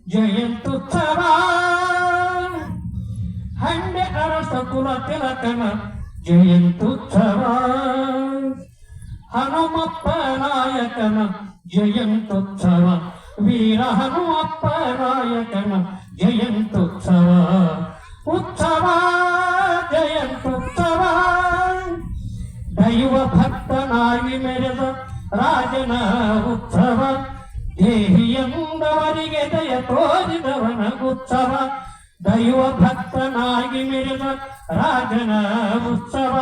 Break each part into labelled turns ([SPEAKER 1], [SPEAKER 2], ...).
[SPEAKER 1] ಜಯಂತ್ಯುತ್ಸವ ಹಂಡೆ ಅರಸ ಕುಲ ತಿಲಕನ ಜಯಂತ್ಯುತ್ಸವ ಹನುಮಪ್ಪ ನಾಯಕನ ಜಯಂತ್ಯುತ್ಸವ ವೀರ ಹನುಮಪ್ಪ ನಾಯಕನ ಜಯಂತ್ಯುತ್ಸವ ಉತ್ಸವ ಜಯಂತ್ಯುತ್ಸವ ದೈವ ಭಕ್ತನಾಗಿ ಮೆರೆದ ರಾಜನ ಉತ್ಸವ ದೇಹಿಯಂದವರಿಗೆ ದಯ ತೋರಿದವನ ಉತ್ಸವ ದೈವ ಭಕ್ತನಾಗಿ ಮೆರೆದ ರಾಜನ ಉತ್ಸವ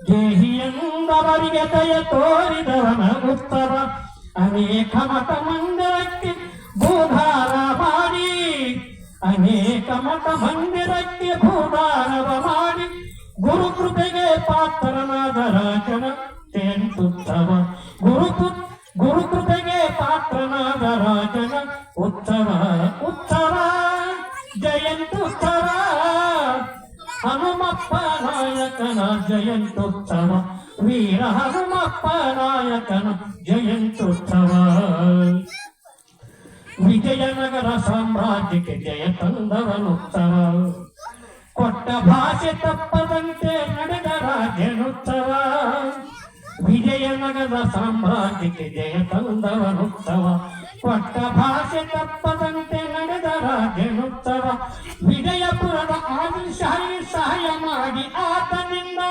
[SPEAKER 1] ದೇಹಿಯಂದವರಿಗೆ ದಯ ತೋರಿದವನ ಉತ್ಸವ ಅನೇಕ ಮಠ ಮಂದಿರಕ್ಕೆ ಭೂಧಾರ ಮಾಡಿ ಅನೇಕ ಮಠ ಮಂದಿರಕ್ಕೆ ಭೂಧಾರವ ಮಾಡಿ ಗುರುಕೃಪೆಗೆ ಪಾತ್ರನಾದ ರಾಜನ ಜಯಂತ್ಯುತ್ಸವ ಗುರುಕೃಪೆಗೆ ಪಾತ್ರನಾದ ರಾಜನ ಉತ್ಸವ ಉತ್ಸವ ಜಯಂತ್ಯುತ್ಸವ ಹನುಮಪ್ಪ ನಾಯಕನ ಜಯಂತ್ಯುತ್ಸವ ವೀರ ಹನುಮಪ್ಪ ನಾಯಕನ ಜಯಂತ್ಯುತ್ಸವ ವಿಜಯನಗರ ಸಾಮ್ರಾಜ್ಯಕ್ಕೆ ಜಯ ತಂದವನುತ್ಸವ ಕೊಟ್ಟ ಭಾಷೆ ತಪ್ಪದಂತೆ ನಡೆದ ರಾಜನುತ್ಸವ ವಿಜಯನಗರ ಸಾಮ್ರಾಜ್ಯಕ್ಕೆ ಜಯ ತಂದವನುತ್ಸವ ಕೊಟ್ಟ ಭಾಷೆ ತಪ್ಪದಂತೆ ನಡೆದ ರಾಜನುತ್ಸವ ವಿಜಯಪುರದ ಆದಿಲ್ಶಾಹಿ ಸಹಾಯ ಮಾಡಿ ಆತನಿಂದ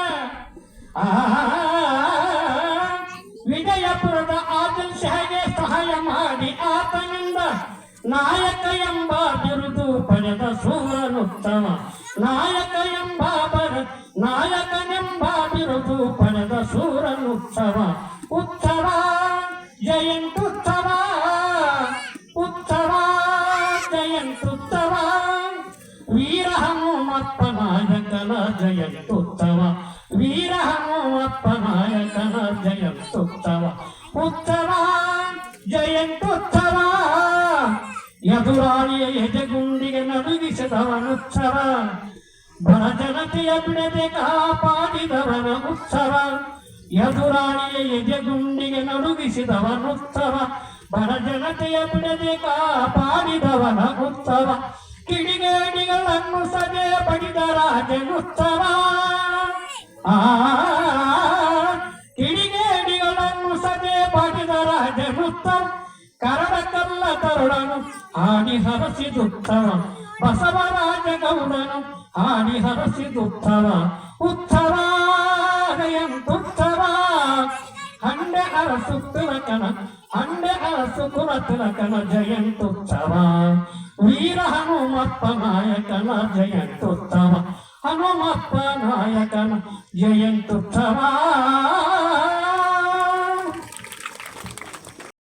[SPEAKER 1] ವಿಜಯಪುರದ ಆದಿಲ್ಶಾಹಿಗೆ ಸಹಾಯ ಮಾಡಿ ಆತನಿಂದ ನಾಯಕ ಎಂಬ ಬಿರುದು ಪಡೆದ ಸೂರನುತ್ತಮ ನಾಯಕನೆಂಬ ಬಿರುದು ಪಡೆದ ಸೂರನುತ್ಸವ ಉತ್ಸವ ಜಯಂತ್ಯುತ್ಸವ ಉತ್ಸವ ಜಯಂತ್ಯುತ್ಸವ ವೀರ ಹನುಮಪ್ಪ ನಾಯಕನ ಜಯಂತ್ಯುತ್ಸವ ವೀರ ಹನುಮಪ್ಪ ನಾಯಕನ ಜಯಂತ್ಯುತ್ಸವ ಉತ್ಸವ ಜಯಂತ್ಯುತ್ಸವ ಎದುರಾಳಿಯ ಎದೆಗುಂಡಿಗೆ ನಡುಗಿಸಿದವನುತ್ಸವ ಬಡ ಜನತೆಯ ಬಿಡದೆ ಕಾಪಾಡಿದವನ ಉತ್ಸವ ಎದುರಾಳಿಯ ಎದೆಗುಂಡಿಗೆ ನಡುಗಿಸಿದವನುತ್ಸವ ಬಡ ಜನತೆಯ ಬಿಡದೆ ಕಾಪಾಡಿದವನ ಉತ್ಸವ ಕಿಡಿಗೇಡಿಗಳನ್ನು ಸದೆ ಪಡಿದ ರಾಜನುತ್ಸವ ಕಿಡಿಗೇಡಿಗಳನ್ನು ಸದೆ ಪಡಿದ ರಾಜನುತ್ಸವ ಕರಡ ಕಲ್ಲ ತರುಳನು ಹಾಡಿ ಹರಸಿದುತ್ತವ ಬಸವರಾಜ ಗೌಡನು ಹಾಡಿ ಹರಸಿದುತ್ತವ ಉತ್ಸವ ಜಯಂತ್ಯುತ್ಸವ ಹಂಡೆ ಅರಸು ಕುಲ ತಿಲಕನ ಜಯಂತ್ಯುತ್ಸವ ವೀರ ಹನುಮಪ್ಪ ನಾಯಕನ ಜಯಂತ್ಯುತ್ಸವ ಹನುಮಪ್ಪ ನಾಯಕನ ಜಯಂತ್ಯುತ್ಸವ